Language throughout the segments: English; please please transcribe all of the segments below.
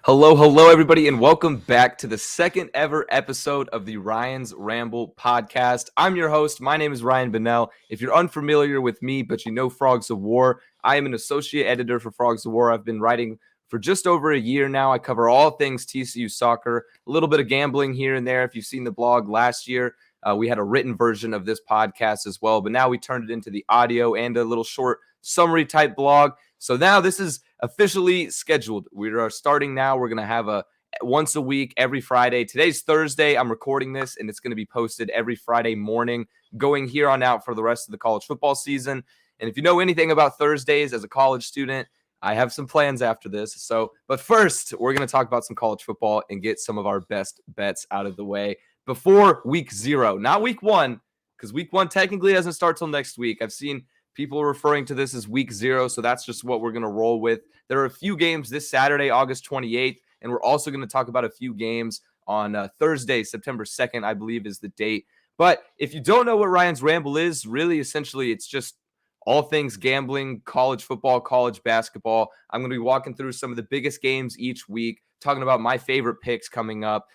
Hello, everybody, and welcome back to the second ever episode of the Ryan's Ramble podcast. I'm your host. My name is Ryan Bennell. If you're unfamiliar with me, but you know Frogs of War, I am an associate editor for Frogs of War. I've been writing for just over a year now. I cover all things TCU soccer, a little bit of gambling here and there. If you've seen the blog last year, we had a written version of this podcast as well, but now we turned it into the audio and a little short summary type blog. So now this is officially scheduled. We are starting now. We're going to have a once a week, every Friday. Today's Thursday. I'm recording this, and it's going to be posted every Friday morning, going here on out for the rest of the college football season. And if you know anything about Thursdays as a college student, I have some plans after this. But first, we're going to talk about some college football and get some of our best bets out of the way before week 0, not week 1, because week 1 technically doesn't start till next week. I've seen people are referring to this as week 0, so that's just what we're going to roll with. There are a few games this Saturday, August 28th, and we're also going to talk about a few games on Thursday, September 2nd, I believe is the date. But if you don't know what Ryan's Ramble is, really, essentially, it's just all things gambling, college football, college basketball. I'm going to be walking through some of the biggest games each week, talking about my favorite picks coming up.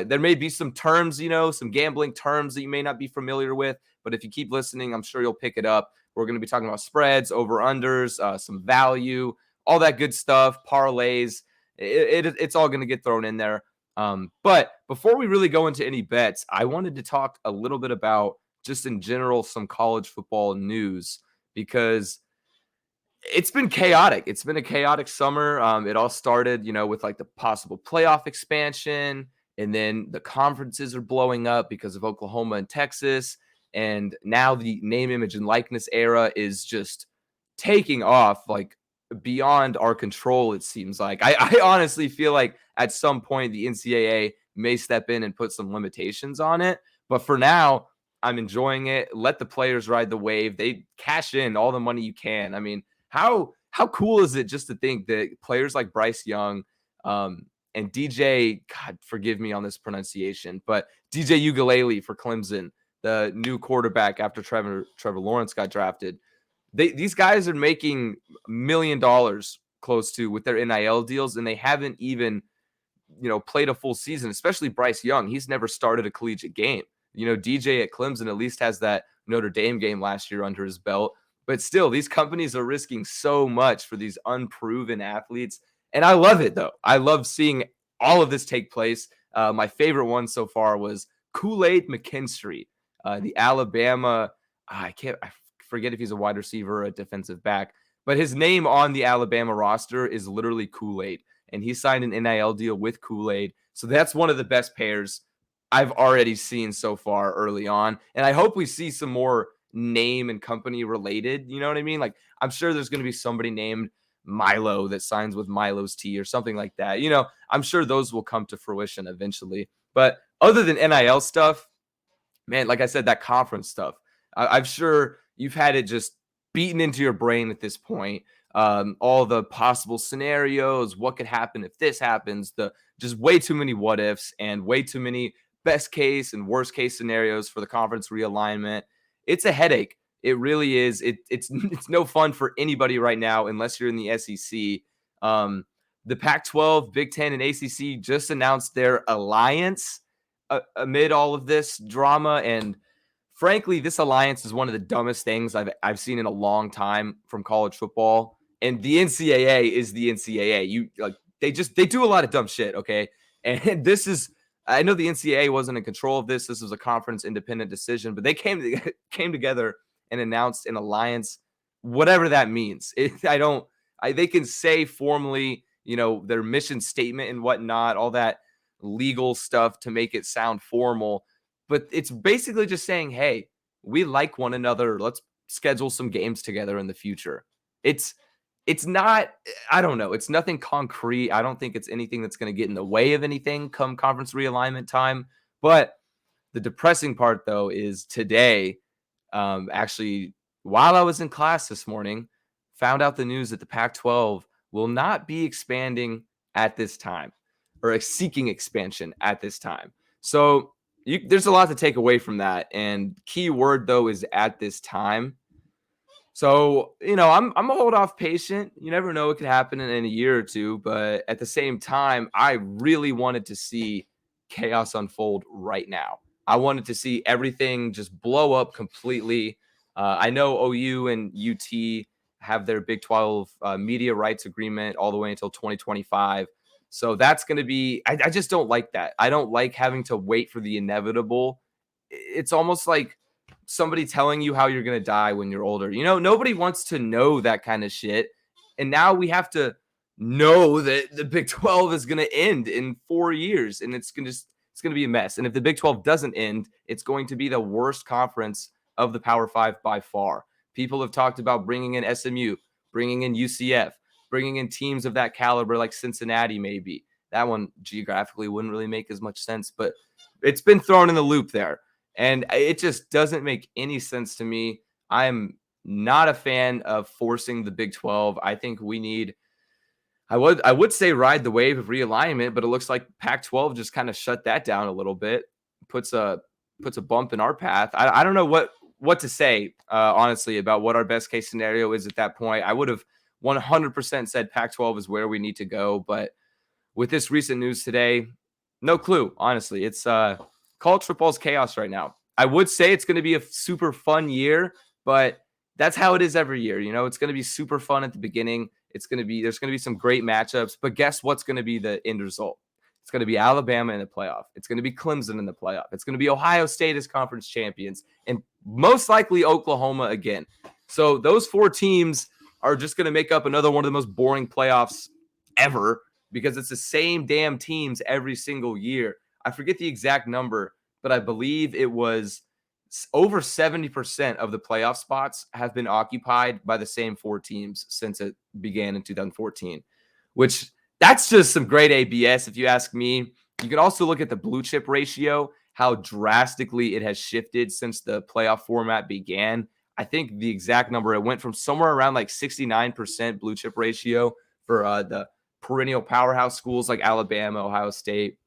There may be some terms, some gambling terms that you may not be familiar with, but if you keep listening, I'm sure you'll pick it up. We're going to be talking about spreads, over-unders, some value, all that good stuff, parlays. It's all going to get thrown in there. But before we really go into any bets, I wanted to talk a little bit about just in general some college football news because it's been chaotic. It's been a chaotic summer. It all started, with like the possible playoff expansion, and then the conferences are blowing up because of Oklahoma and Texas. And now the name, image, and likeness era is just taking off like beyond our control, it seems like. I honestly feel like at some point the NCAA may step in and put some limitations on it. But for now, I'm enjoying it. Let the players ride the wave. They cash in all the money you can. I mean, how cool is it just to think that players like Bryce Young and DJ, God, forgive me on this pronunciation, but DJ Ugalele for Clemson, the new quarterback after Trevor Lawrence got drafted. These guys are making $1 million close to with their NIL deals, and they haven't even, played a full season, especially Bryce Young. He's never started a collegiate game. DJ at Clemson at least has that Notre Dame game last year under his belt. But still, these companies are risking so much for these unproven athletes. And I love it, though. I love seeing all of this take place. My favorite one so far was Kool-Aid McKinstry. The Alabama, I forget if he's a wide receiver or a defensive back, but his name on the Alabama roster is literally Kool-Aid, and he signed an NIL deal with Kool-Aid. So that's one of the best pairs I've already seen so far early on, and I hope we see some more name and company related. You know what I mean? Like, I'm sure there's going to be somebody named Milo that signs with Milo's Tea or something like that. I'm sure those will come to fruition eventually. But other than NIL stuff, man, like I said, that conference stuff, I'm sure you've had it just beaten into your brain at this point. All the possible scenarios, what could happen if this happens, just way too many what ifs and way too many best case and worst case scenarios for the conference realignment. It's a headache. It really is. It's no fun for anybody right now unless you're in the SEC. The Pac-12, Big Ten, and ACC just announced their alliance amid all of this drama, and frankly, this alliance is one of the dumbest things I've seen in a long time from college football. And the NCAA is the NCAA. They do a lot of dumb shit, okay? And this is, I know the NCAA wasn't in control of this. This was a conference independent decision, but they came together and announced an alliance, whatever that means. They can say formally, their mission statement and whatnot, all that legal stuff to make it sound formal, but it's basically just saying, hey, we like one another. Let's schedule some games together in the future. It's not, I don't know. It's nothing concrete. I don't think it's anything that's going to get in the way of anything come conference realignment time. But the depressing part, though, is today, actually, while I was in class this morning, found out the news that the Pac-12 will not be expanding at this time, or seeking expansion at this time. So there's a lot to take away from that. And key word, though, is at this time. So, I'm a hold off patient. You never know what could happen in a year or two, but at the same time, I really wanted to see chaos unfold right now. I wanted to see everything just blow up completely. I know OU and UT have their Big 12 media rights agreement all the way until 2025. So that's going to be, I just don't like that. I don't like having to wait for the inevitable. It's almost like somebody telling you how you're going to die when you're older. Nobody wants to know that kind of shit. And now we have to know that the Big 12 is going to end in 4 years, and it's going to be a mess. And if the Big 12 doesn't end, it's going to be the worst conference of the Power 5 by far. People have talked about bringing in SMU, bringing in UCF, bringing in teams of that caliber like Cincinnati maybe. That one geographically wouldn't really make as much sense, but it's been thrown in the loop there. And it just doesn't make any sense to me. I'm not a fan of forcing the Big 12. I think we need I would say ride the wave of realignment, but it looks like Pac-12 just kind of shut that down a little bit. Puts a bump in our path. I don't know what to say honestly about what our best case scenario is at that point. I would have 100% said Pac-12 is where we need to go, but with this recent news today, no clue, honestly. It's college football's chaos right now. I would say it's going to be a super fun year, but that's how it is every year. It's going to be super fun at the beginning. There's going to be some great matchups, but guess what's going to be the end result? It's going to be Alabama in the playoff. It's going to be Clemson in the playoff. It's going to be Ohio State as conference champions, and most likely Oklahoma again. So those 4 teams are just going to make up another one of the most boring playoffs ever, because it's the same damn teams every single year. I forget the exact number, but I believe it was over 70% of the playoff spots have been occupied by the same 4 teams since it began in 2014, which that's just some great ABS if you ask me. You can also look at the blue chip ratio, how drastically it has shifted since the playoff format began. I think the exact number, it went from somewhere around like 69% blue chip ratio for the perennial powerhouse schools like Alabama, Ohio State.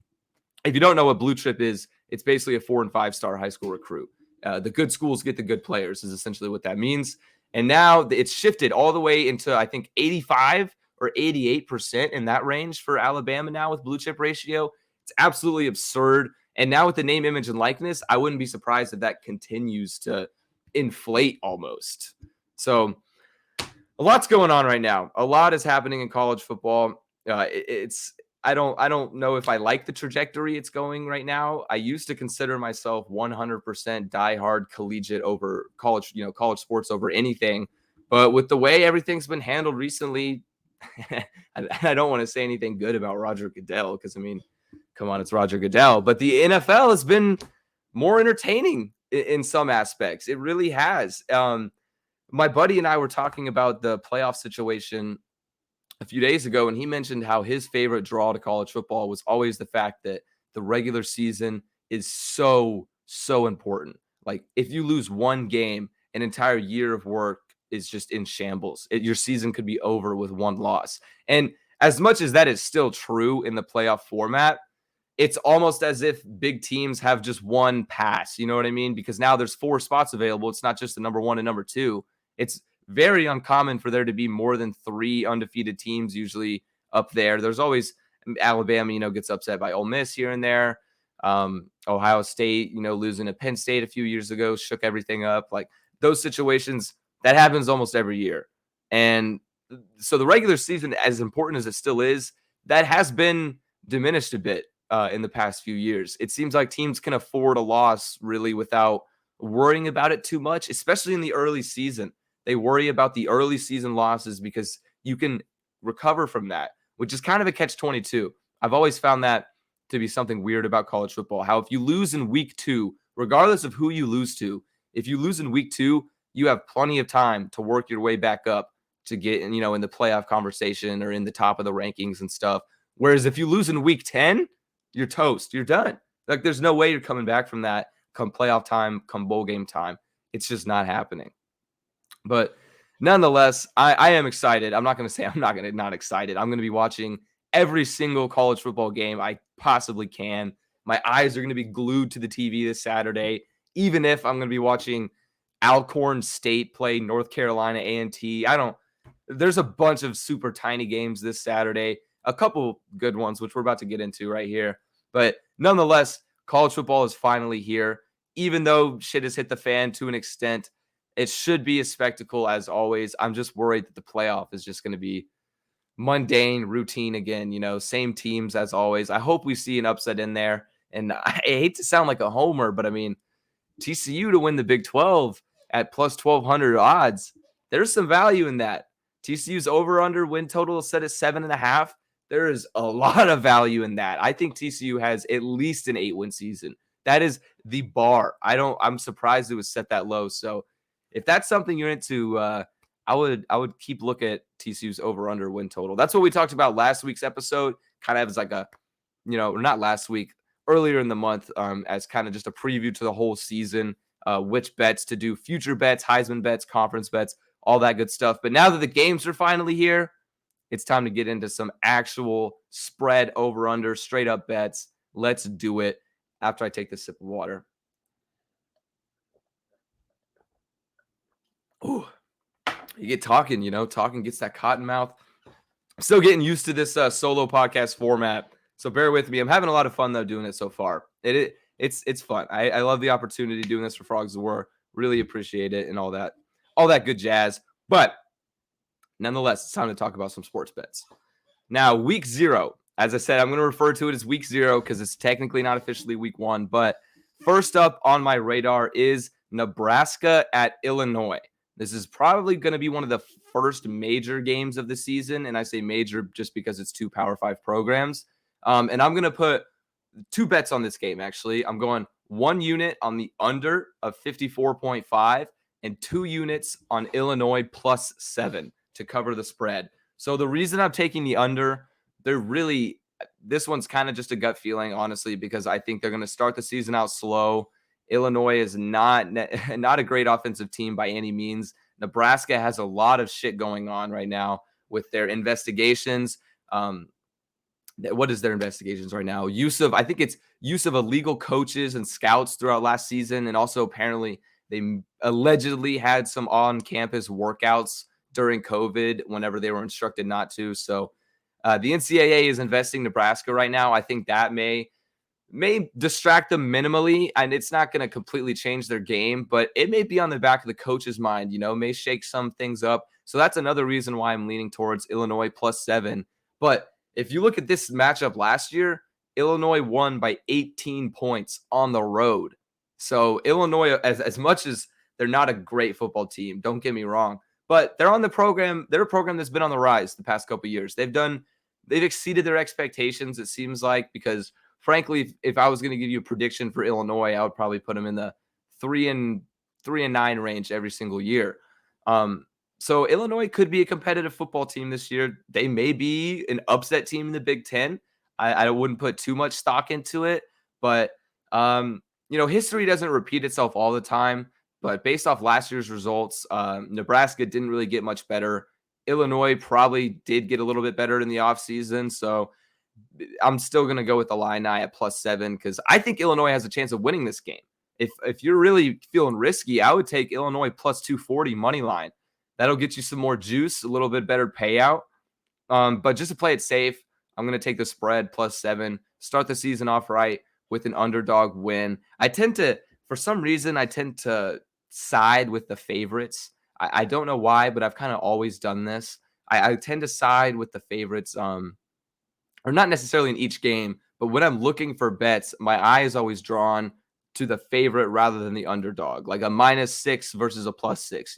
If you don't know what blue chip is, it's basically a 4 and 5 star high school recruit. The good schools get the good players is essentially what that means. And now it's shifted all the way into, I think, 85 or 88% in that range for Alabama now with blue chip ratio. It's absolutely absurd. And now with the name, image, and likeness, I wouldn't be surprised if that continues to inflate almost. So a lot's going on right now. A lot is happening in college football. I don't know if I like the trajectory it's going right now. I used to consider myself 100% diehard collegiate over college sports over anything. But with the way everything's been handled recently, I don't want to say anything good about Roger Goodell because, I mean, come on, it's Roger Goodell. But the NFL has been more entertaining in some aspects. It really has. My buddy and I were talking about the playoff situation a few days ago, and he mentioned how his favorite draw to college football was always the fact that the regular season is so important. Like, if you lose one game, an entire year of work is just in shambles. Your season could be over with one loss. And as much as that is still true in the playoff format, it's almost as if big teams have just one pass. You know what I mean? Because now there's 4 spots available. It's not just the number 1 and number 2. It's very uncommon for there to be more than 3 undefeated teams usually up there. There's always Alabama, gets upset by Ole Miss here and there. Ohio State, losing to Penn State a few years ago, shook everything up. Like, those situations, that happens almost every year. And so the regular season, as important as it still is, that has been diminished a bit in the past few years. It seems like teams can afford a loss really without worrying about it too much, especially in the early season. They worry about the early season losses because you can recover from that, which is kind of a catch-22. I've always found that to be something weird about college football, how if you lose in week 2, regardless of who you lose to, if you lose in week 2, you have plenty of time to work your way back up to get in the playoff conversation or in the top of the rankings and stuff. Whereas if you lose in week 10, you're toast. You're done. Like, there's no way you're coming back from that come playoff time, come bowl game time. It's just not happening. But nonetheless, I am excited. I'm not going to say I'm not excited. I'm going to be watching every single college football game I possibly can. My eyes are going to be glued to the TV this Saturday, even if I'm going to be watching Alcorn State play North Carolina A&T. There's a bunch of super tiny games this Saturday, a couple good ones, which we're about to get into right here. But nonetheless, college football is finally here. Even though shit has hit the fan to an extent, it should be a spectacle as always. I'm just worried that the playoff is just going to be mundane, routine again, same teams as always. I hope we see an upset in there. And I hate to sound like a homer, but I mean, TCU to win the Big 12 at plus 1,200 odds, there's some value in that. TCU's over-under win total is set at 7.5. There is a lot of value in that. I think TCU has at least an 8-win season. That is the bar. I'm surprised it was set that low. So if that's something you're into, I would keep look at TCU's over-under win total. That's what we talked about last week's episode, kind of as like a, not last week, earlier in the month, as kind of just a preview to the whole season, which bets to do, future bets, Heisman bets, conference bets, all that good stuff. But now that the games are finally here, it's time to get into some actual spread over-under, straight-up bets. Let's do it after I take this sip of water. Ooh, you get talking, talking gets that cotton mouth. I'm still getting used to this solo podcast format. So bear with me. I'm having a lot of fun, though, doing it so far. It's fun. I love the opportunity doing this for Frogs of War. Really appreciate it and all that good jazz. But nonetheless, it's time to talk about some sports bets. Now, week 0, as I said, I'm going to refer to it as week 0 because it's technically not officially week 1. But first up on my radar is Nebraska at Illinois. This is probably going to be one of the first major games of the season. And I say major just because it's 2 Power 5 programs. And I'm going to put 2 bets on this game, actually. I'm going 1 unit on the under of 54.5 and 2 units on Illinois plus 7 to cover the spread. So the reason I'm taking the under, this one's kind of just a gut feeling, honestly, because I think they're going to start the season out slow. Illinois is not a great offensive team by any means. Nebraska has a lot of shit going on right now with their investigations. What is their investigations right now? I think it's use of illegal coaches and scouts throughout last season. And also apparently they allegedly had some on-campus workouts during COVID whenever they were instructed not to. So the NCAA is investing Nebraska right now. I think that may distract them minimally, and it's not going to completely change their game, but it may be on the back of the coach's mind, may shake some things up. So that's another reason why I'm leaning towards Illinois plus 7. But if you look at this matchup last year, Illinois won by 18 points on the road. So Illinois, as much as they're not a great football team, don't get me wrong, but they're on the program. They're a program that's been on the rise the past couple of years. They've exceeded their expectations, it seems like, because frankly, if I was going to give you a prediction for Illinois, I would probably put them in the 3-9 range every single year. So Illinois could be a competitive football team this year. They may be an upset team in the Big Ten. I wouldn't put too much stock into it, but history doesn't repeat itself all the time. But based off last year's results, Nebraska didn't really get much better. Illinois probably did get a little bit better in the offseason. So I'm still going to go with the Illini at plus 7 because I think Illinois has a chance of winning this game. If you're really feeling risky, I would take Illinois plus 240 money line. That'll get you some more juice, a little bit better payout. But just to play it safe, I'm going to take the spread plus 7, start the season off right with an underdog win. For some reason, I tend to side with the favorites. I don't know why, but I've kind of always done this. I tend to side with the favorites, or not necessarily in each game, but when I'm looking for bets, my eye is always drawn to the favorite rather than the underdog, like a -6 versus a +6,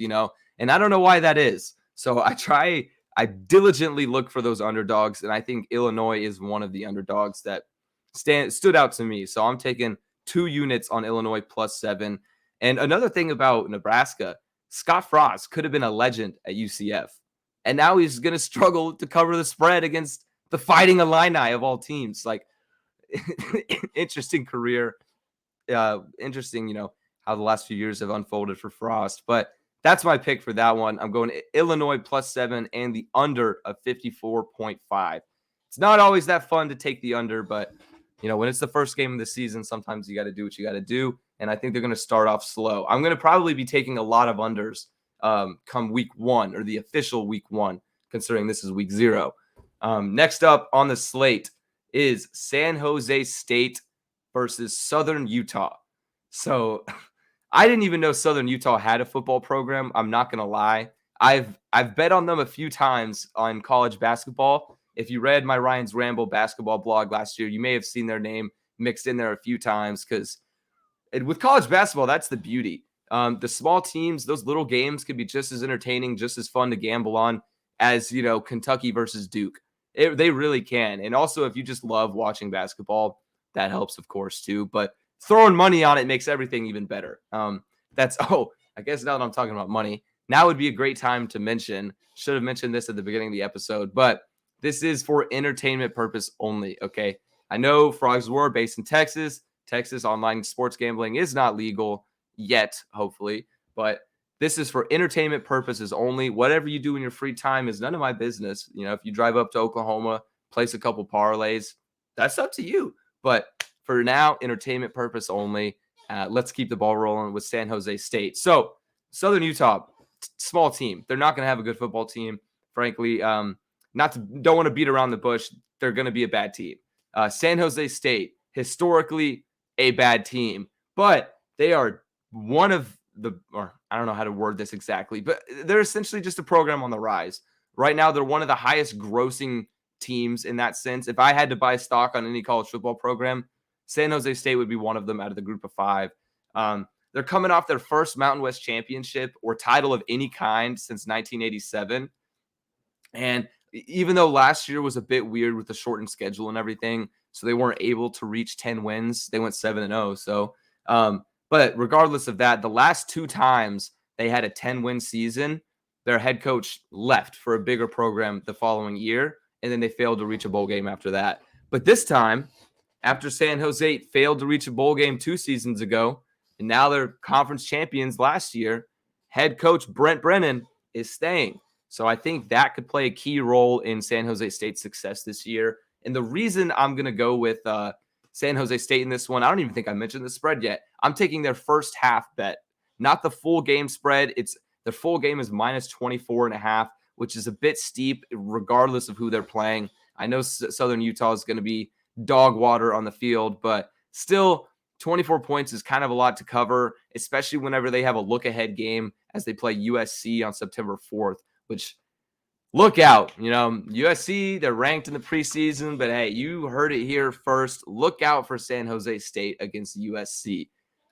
and I don't know why that is. So I diligently look for those underdogs, and I think Illinois is one of the underdogs that stood out to me. So I'm taking 2 units on Illinois plus 7. And another thing about Nebraska, Scott Frost could have been a legend at UCF, and now he's going to struggle to cover the spread against the Fighting Illini of all teams. Like, interesting career. Interesting, how the last few years have unfolded for Frost. But that's my pick for that one. I'm going Illinois plus 7 and the under of 54.5. It's not always that fun to take the under, but when it's the first game of the season, sometimes you got to do what you got to do. And I think they're going to start off slow. I'm going to probably be taking a lot of unders come week 1 or the official week 1, considering this is week 0. Next up on the slate is San Jose State versus Southern Utah. So I didn't even know Southern Utah had a football program. I'm not going to lie. I've bet on them a few times on college basketball. If you read my Ryan's Ramble basketball blog last year, you may have seen their name mixed in there a few times because with college basketball, that's the beauty. The small teams, those little games could be just as entertaining, just as fun to gamble on as, Kentucky versus Duke. They really can. And also, if you just love watching basketball, that helps, of course, too. But throwing money on it makes everything even better. I guess now that I'm talking about money, now would be a great time to mention, should have mentioned this at the beginning of the episode, but this is for entertainment purpose only, okay? I know Frogs War based in Texas. Texas online sports gambling is not legal yet, hopefully, but this is for entertainment purposes only. Whatever you do in your free time is none of my business. If you drive up to Oklahoma, place a couple parlays, that's up to you. But for now, entertainment purpose only. Let's keep the ball rolling with San Jose State. So Southern Utah, small team. They're not going to have a good football team, frankly. Don't want to beat around the bush. They're going to be a bad team. San Jose State, historically a bad team, but they are one of or I don't know how to word this exactly, but they're essentially just a program on the rise. Right now, they're one of the highest grossing teams in that sense. If I had to buy stock on any college football program, San Jose State would be one of them out of the group of 5. They're coming off their first Mountain West championship or title of any kind since 1987. And even though last year was a bit weird with the shortened schedule and everything, so they weren't able to reach 10 wins. They went 7-0. So, but regardless of that, the last 2 times they had a 10-win season, their head coach left for a bigger program the following year, and then they failed to reach a bowl game after that. But this time, after San Jose failed to reach a bowl game 2 seasons ago, and now they're conference champions last year, head coach Brent Brennan is staying. So I think that could play a key role in San Jose State's success this year. And the reason I'm going to go with San Jose State in this one, I don't even think I mentioned the spread yet. I'm taking their first half bet, not the full game spread. The full game is minus 24.5, which is a bit steep regardless of who they're playing. I know Southern Utah is going to be dog water on the field, but still 24 points is kind of a lot to cover, especially whenever they have a look-ahead game as they play USC on September 4th, which look out. USC, they're ranked in the preseason, but hey, you heard it here first. Look out for San Jose State against USC.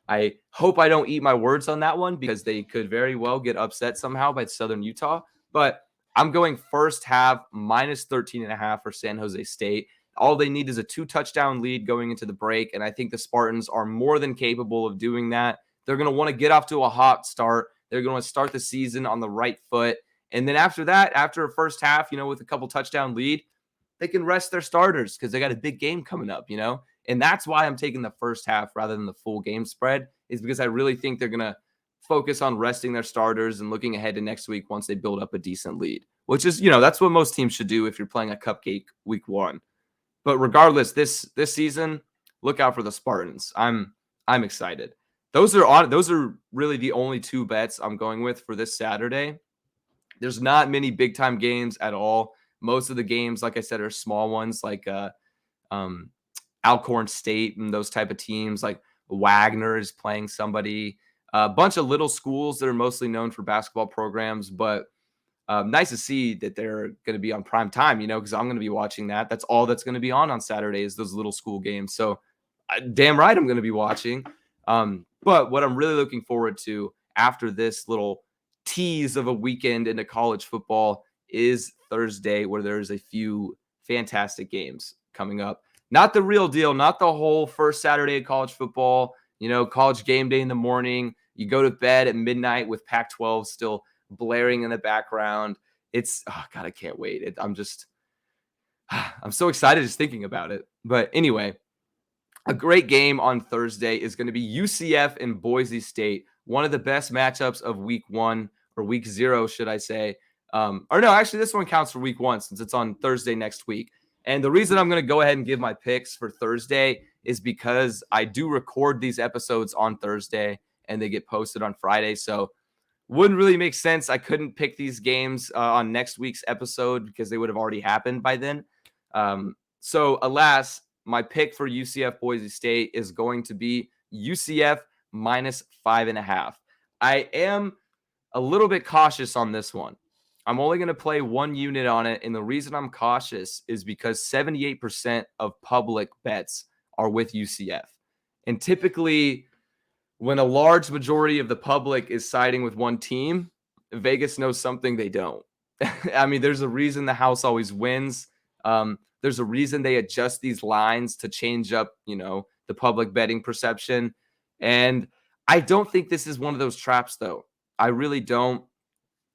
I hope I don't eat my words on that one because they could very well get upset somehow by Southern Utah, but I'm going first half minus 13.5 for San Jose State. All they need is a 2-touchdown lead going into the break, and I think the Spartans are more than capable of doing that. They're going to want to get off to a hot start. They're going to start the season on the right foot. And then after that, after a first half, with a couple touchdown lead, they can rest their starters because they got a big game coming up, And that's why I'm taking the first half rather than the full game spread, is because I really think they're going to focus on resting their starters and looking ahead to next week once they build up a decent lead, which is, that's what most teams should do if you're playing a cupcake week 1. But regardless, this season, look out for the Spartans. I'm excited. Those are really the only 2 bets I'm going with for this Saturday. There's not many big time games at all. Most of the games, like I said, are small ones like Alcorn State and those type of teams. Like Wagner is playing somebody. A bunch of little schools that are mostly known for basketball programs, but nice to see that they're going to be on prime time, because I'm going to be watching that. That's all that's going to be on Saturday is those little school games. So damn right I'm going to be watching. But what I'm really looking forward to after this little tease of a weekend into college football is Thursday, where there's a few fantastic games coming up. Not the real deal, not the whole first Saturday of college football, college game day in the morning. You go to bed at midnight with Pac-12 still blaring in the background. I can't wait. I'm so excited just thinking about it. But anyway, a great game on Thursday is going to be UCF and Boise State, one of the best matchups of week 1 or week 0, should I say. Or no, actually this one counts for week 1 since it's on Thursday next week. And the reason I'm going to go ahead and give my picks for Thursday is because I do record these episodes on Thursday and they get posted on Friday. So wouldn't really make sense. I couldn't pick these games on next week's episode because they would have already happened by then. So alas, my pick for UCF Boise State is going to be UCF minus 5.5. I am a little bit cautious on this one. I'm only going to play one unit on it. And the reason I'm cautious is because 78% of public bets are with UCF. And typically, when a large majority of the public is siding with one team, Vegas knows something they don't. I mean, there's a reason the house always wins. There's a reason they adjust these lines to change up, the public betting perception. And I don't think this is one of those traps, though. I really don't.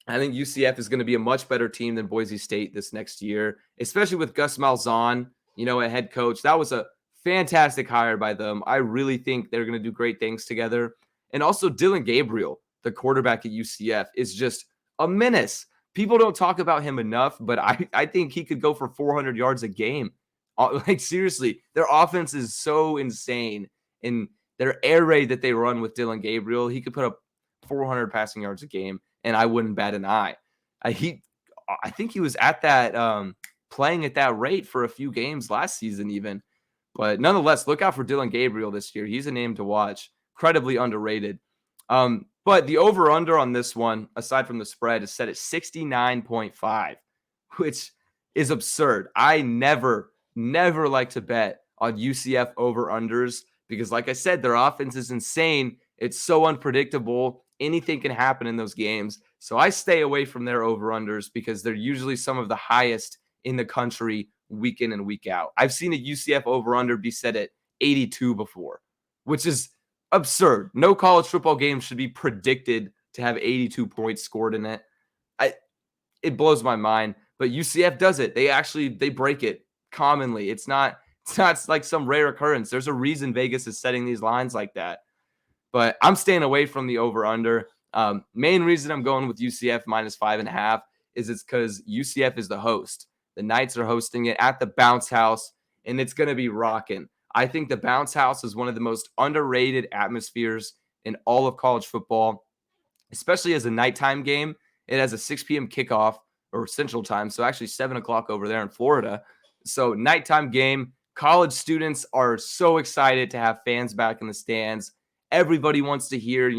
I think UCF is going to be a much better team than Boise State this next year, especially with Gus Malzahn, a head coach. That was a fantastic hire by them. I really think they're going to do great things together. And also Dylan Gabriel, the quarterback at UCF, is just a menace. People don't talk about him enough, but I think he could go for 400 yards a game. Like, seriously, their offense is so insane. And their air raid that they run with Dylan Gabriel, he could put up 400 passing yards a game, and I wouldn't bat an eye. I think he was at that playing at that rate for a few games last season even. But nonetheless, look out for Dylan Gabriel this year. He's a name to watch. Incredibly underrated. But the over-under on this one, aside from the spread, is set at 69.5, which is absurd. I never like to bet on UCF over-unders because, like I said, their offense is insane. It's so unpredictable. Anything can happen in those games. So I stay away from their over-unders because they're usually some of the highest in the country week in and week out. I've seen a UCF over-under be set at 82 before, which is absurd. No college football game should be predicted to have 82 points scored in it. It blows my mind, but UCF does it. They break it commonly. It's not like some rare occurrence. There's a reason Vegas is setting these lines like that. But I'm staying away from the over-under. Main reason I'm going with UCF minus 5.5 is it's because UCF is the host. The Knights are hosting it at the Bounce House, and it's going to be rocking. I think the Bounce House is one of the most underrated atmospheres in all of college football, especially as a nighttime game. It has a 6 p.m. kickoff or Central Time, so actually 7 o'clock over there in Florida. So nighttime game. College students are so excited to have fans back in the stands. Everybody wants to hear,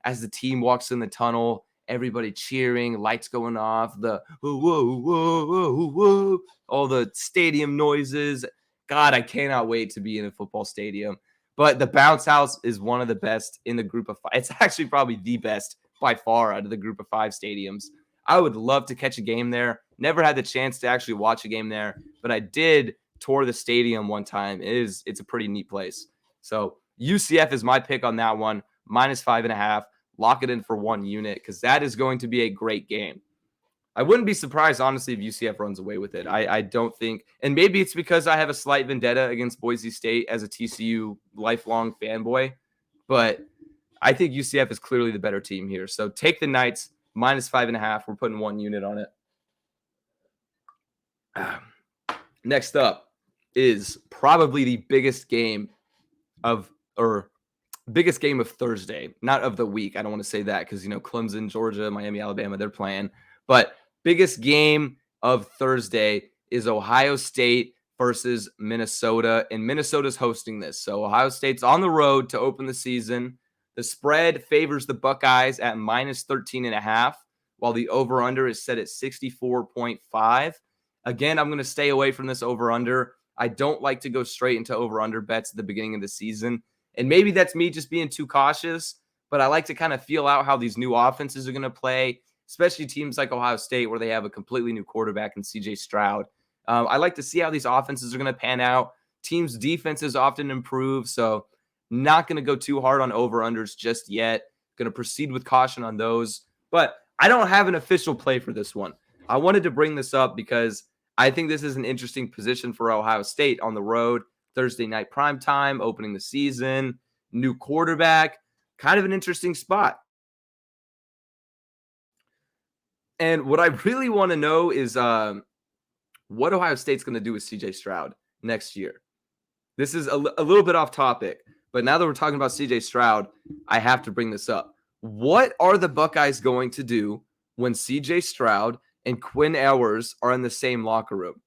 as the team walks in the tunnel, everybody cheering, lights going off, the whoa, whoa, whoa, whoa, whoa, all the stadium noises. God, I cannot wait to be in a football stadium. But the Bounce House is one of the best in the group of five. It's actually probably the best by far out of the group of five stadiums. I would love to catch a game there. Never had the chance to actually watch a game there, but I did tour the stadium one time. It's a pretty neat place. So UCF is my pick on that one, minus 5.5. Lock it in for one unit because that is going to be a great game. I wouldn't be surprised, honestly, if UCF runs away with it. I don't think, and maybe it's because I have a slight vendetta against Boise State as a TCU lifelong fanboy, but I think UCF is clearly the better team here. So take the Knights, minus 5.5. We're putting one unit on it. Next up is probably the biggest game of Thursday, not of the week. I don't want to say that because, Clemson, Georgia, Miami, Alabama, they're playing. But biggest game of Thursday is Ohio State versus Minnesota, and Minnesota's hosting this. So Ohio State's on the road to open the season. The spread favors the Buckeyes at minus 13.5, while the over-under is set at 64.5. Again, I'm going to stay away from this over-under. I don't like to go straight into over-under bets at the beginning of the season. And maybe that's me just being too cautious, but I like to kind of feel out how these new offenses are going to play, especially teams like Ohio State where they have a completely new quarterback in CJ Stroud. I like to see how these offenses are going to pan out. Teams' defenses often improve, so not going to go too hard on over-unders just yet. Going to proceed with caution on those. But I don't have an official play for this one. I wanted to bring this up because I think this is an interesting position for Ohio State on the road. Thursday night prime time, opening the season, new quarterback, kind of an interesting spot. And what I really want to know is what Ohio State's going to do with CJ Stroud next year. This is a little bit off topic, but now that we're talking about CJ Stroud, I have to bring this up. What are the Buckeyes going to do when CJ Stroud and Quinn Ewers are in the same locker room?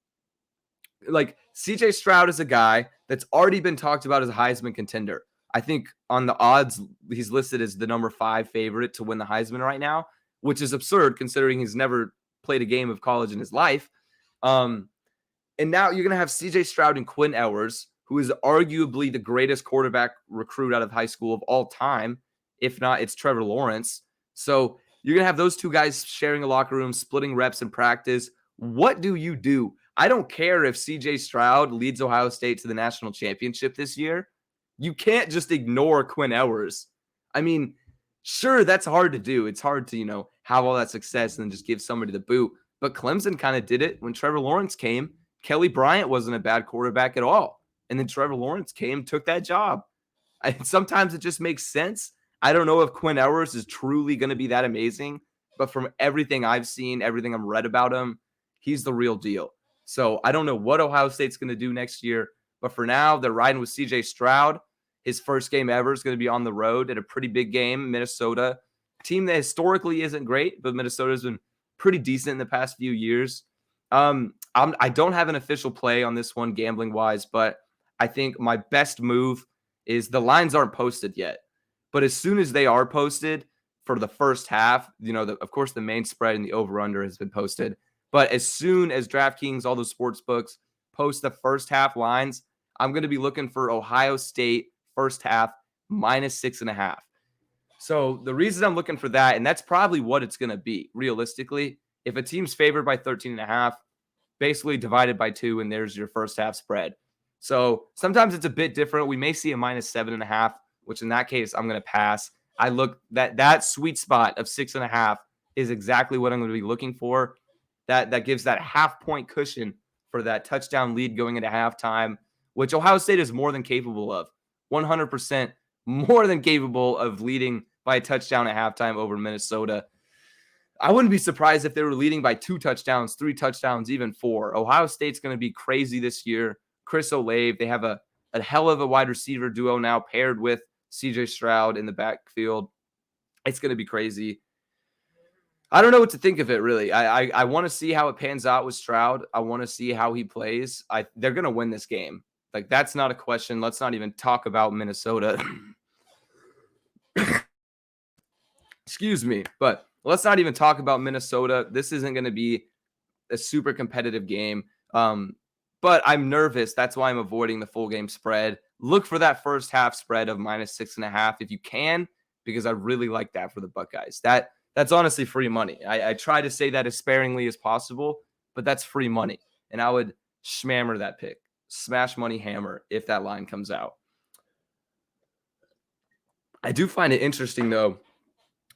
Like, CJ Stroud is a guy that's already been talked about as a Heisman contender. I think on the odds, he's listed as the number 5 favorite to win the Heisman right now, which is absurd considering he's never played a game of college in his life. And now you're going to have CJ Stroud and Quinn Ewers, who is arguably the greatest quarterback recruit out of high school of all time. If not, it's Trevor Lawrence. So you're going to have those two guys sharing a locker room, splitting reps in practice. What do you do? I don't care if CJ Stroud leads Ohio State to the national championship this year. You can't just ignore Quinn Ewers. I mean, sure, that's hard to do. It's hard to, have all that success and then just give somebody the boot. But Clemson kind of did it when Trevor Lawrence came. Kelly Bryant wasn't a bad quarterback at all. And then Trevor Lawrence came, took that job. Sometimes it just makes sense. I don't know if Quinn Ewers is truly going to be that amazing, but from everything I've seen, everything I've read about him, he's the real deal. So I don't know what Ohio State's going to do next year, but for now, they're riding with CJ Stroud. His first game ever is going to be on the road at a pretty big game, Minnesota. A team that historically isn't great, but Minnesota's been pretty decent in the past few years. I don't have an official play on this one gambling-wise, but I think my best move is the lines aren't posted yet. But as soon as they are posted for the first half, of course, the main spread and the over-under has been posted. But as soon as DraftKings, all the sports books post the first half lines, I'm going to be looking for Ohio State first half -6.5. So the reason I'm looking for that, and that's probably what it's going to be, realistically, if a team's favored by 13.5, basically divided by 2, and there's your first half spread. So sometimes it's a bit different. We may see a -7.5, which in that case, I'm going to pass. I look that sweet spot of 6.5 is exactly what I'm going to be looking for. That gives that half-point cushion for that touchdown lead going into halftime, which Ohio State is more than capable of. 100% more than capable of leading by a touchdown at halftime over Minnesota. I wouldn't be surprised if they were leading by 2 touchdowns, 3 touchdowns, even 4. Ohio State's going to be crazy this year. Chris Olave, they have a hell of a wide receiver duo now paired with CJ Stroud in the backfield. It's going to be crazy. I don't know what to think of it, really. I want to see how it pans out with Stroud. I want to see how he plays. They're going to win this game. Like, that's not a question. Let's not even talk about Minnesota. Excuse me. But let's not even talk about Minnesota. This isn't going to be a super competitive game. But I'm nervous. That's why I'm avoiding the full game spread. Look for that first half spread of -6.5 if you can, because I really like that for the Buckeyes. That's honestly free money. I try to say that as sparingly as possible, but that's free money. And I would schmammer that pick. Smash money hammer if that line comes out. I do find it interesting, though,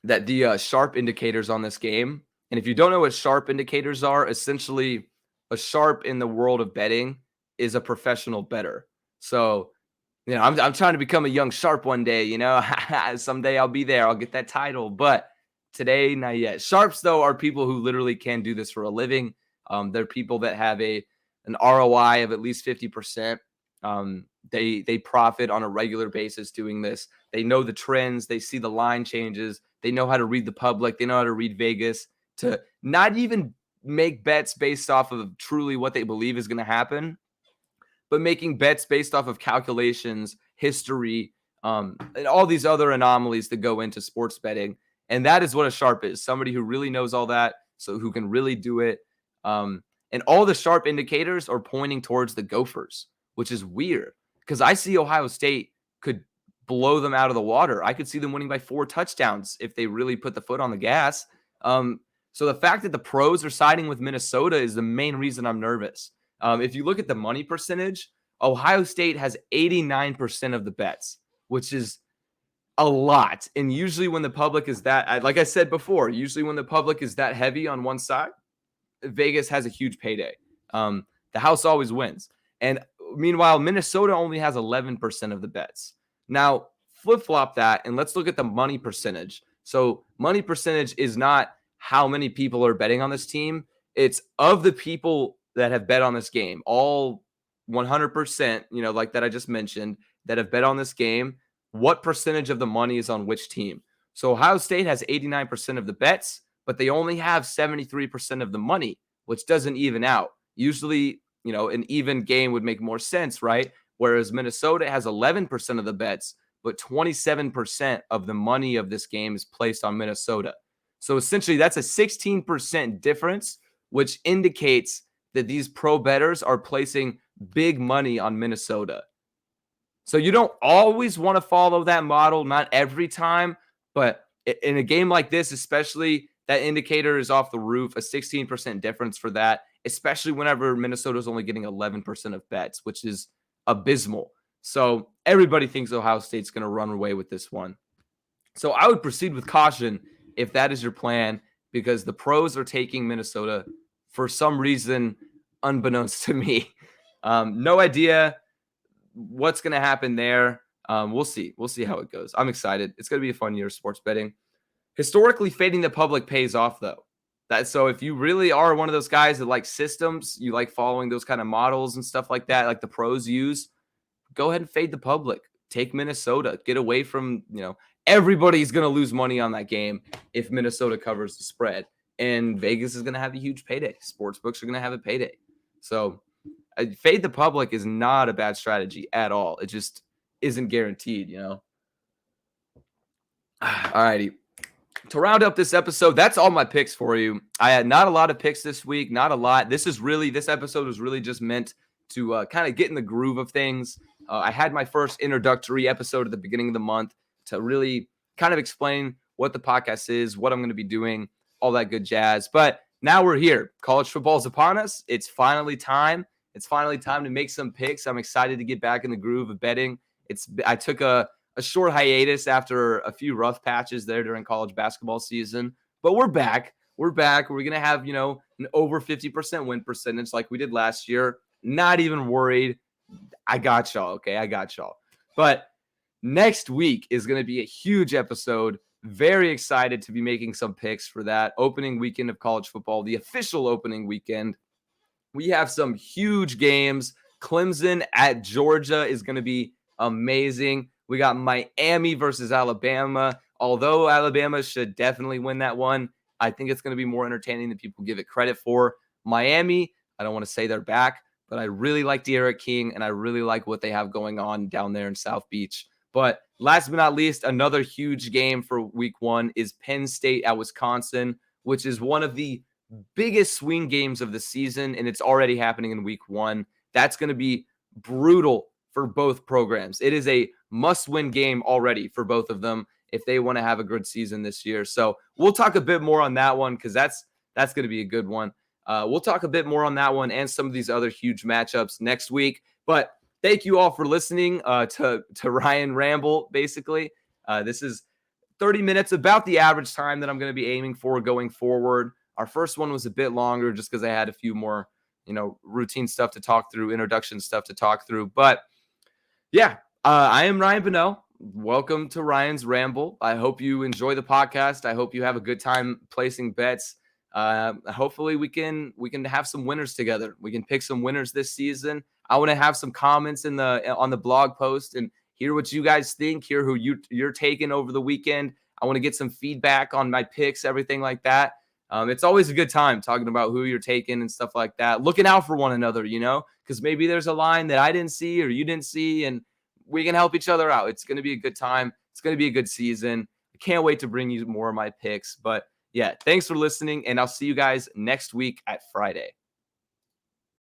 that the sharp indicators on this game, and if you don't know what sharp indicators are, essentially a sharp in the world of betting is a professional bettor. So, I'm trying to become a young sharp one day, someday I'll be there. I'll get that title, but today, not yet. Sharps, though, are people who literally can do this for a living. They're people that have an ROI of at least 50%. They profit on a regular basis doing this. They know the trends. They see the line changes. They know how to read the public. They know how to read Vegas to not even make bets based off of truly what they believe is going to happen, but making bets based off of calculations, history, and all these other anomalies that go into sports betting. And that is what a sharp is. Somebody who really knows all that, so who can really do it. And all the sharp indicators are pointing towards the Gophers, which is weird because I see Ohio State could blow them out of the water. I could see them winning by 4 touchdowns if they really put the foot on the gas. So the fact that the pros are siding with Minnesota is the main reason I'm nervous. If you look at the money percentage, Ohio State has 89% of the bets, which is a lot. And usually when the public is that, like I said before, usually when the public is that heavy on one side, Vegas has a huge payday. The house always wins. And meanwhile, Minnesota only has 11% of the bets. Now, flip-flop that, and let's look at the money percentage. So money percentage is not how many people are betting on this team. It's of the people that have bet on this game, all 100%, like that I just mentioned, that have bet on this game, what percentage of the money is on which team? So Ohio State has 89% of the bets, but they only have 73% of the money, which doesn't even out. Usually, an even game would make more sense, right? Whereas Minnesota has 11% of the bets, but 27% of the money of this game is placed on Minnesota. So essentially, that's a 16% difference, which indicates that these pro bettors are placing big money on Minnesota. So you don't always want to follow that model, not every time, but in a game like this, especially, that indicator is off the roof, a 16% difference for that, especially whenever Minnesota's only getting 11% of bets, which is abysmal. So everybody thinks Ohio State's going to run away with this one. So I would proceed with caution if that is your plan, because the pros are taking Minnesota for some reason, unbeknownst to me. No idea what's going to happen there. We'll see. We'll see how it goes. I'm excited. It's going to be a fun year of sports betting. Historically, fading the public pays off, though. So if you really are one of those guys that like systems, you like following those kind of models and stuff like that, like the pros use, go ahead and fade the public. Take Minnesota. Get away from, everybody's going to lose money on that game if Minnesota covers the spread. And Vegas is going to have a huge payday. Sportsbooks are going to have a payday. So fade the public is not a bad strategy at all. It just isn't guaranteed, All righty. To round up this episode, that's all my picks for you. I had not a lot of picks this week, not a lot. This episode was really just meant to kind of get in the groove of things. I had my first introductory episode at the beginning of the month to really kind of explain what the podcast is, what I'm going to be doing, all that good jazz. But now we're here. College football is upon us. It's finally time. It's finally time to make some picks. I'm excited to get back in the groove of betting. I took a short hiatus after a few rough patches there during college basketball season, but we're back. We're back. We're going to have, an over 50% win percentage like we did last year. Not even worried. I got y'all. Okay. I got y'all. But next week is going to be a huge episode. Very excited to be making some picks for that opening weekend of college football, the official opening weekend. We have some huge games. Clemson at Georgia is going to be amazing. We got Miami versus Alabama. Although Alabama should definitely win that one, I think it's going to be more entertaining than people give it credit for. Miami, I don't want to say they're back, but I really like De'Aaron King, and I really like what they have going on down there in South Beach. But last but not least, another huge game for week one is Penn State at Wisconsin, which is one of the biggest swing games of the season, and it's already happening in week one. That's going to be brutal for both programs. It is a must-win game already for both of them if they want to have a good season this year. So we'll talk a bit more on that one because that's going to be a good one. We'll talk a bit more on that one and some of these other huge matchups next week. But thank you all for listening to Ryan Ramble, basically. This is 30 minutes, about the average time that I'm going to be aiming for going forward. Our first one was a bit longer just because I had a few more, routine stuff to talk through, introduction stuff to talk through. But yeah, I am Ryan Bonnell. Welcome to Ryan's Ramble. I hope you enjoy the podcast. I hope you have a good time placing bets. Hopefully we can have some winners together. We can pick some winners this season. I want to have some comments on the blog post and hear what you guys think, hear who you're taking over the weekend. I want to get some feedback on my picks, everything like that. It's always a good time talking about who you're taking and stuff like that. Looking out for one another, because maybe there's a line that I didn't see or you didn't see, and we can help each other out. It's going to be a good time. It's going to be a good season. I can't wait to bring you more of my picks. But yeah, thanks for listening, and I'll see you guys next week at Friday.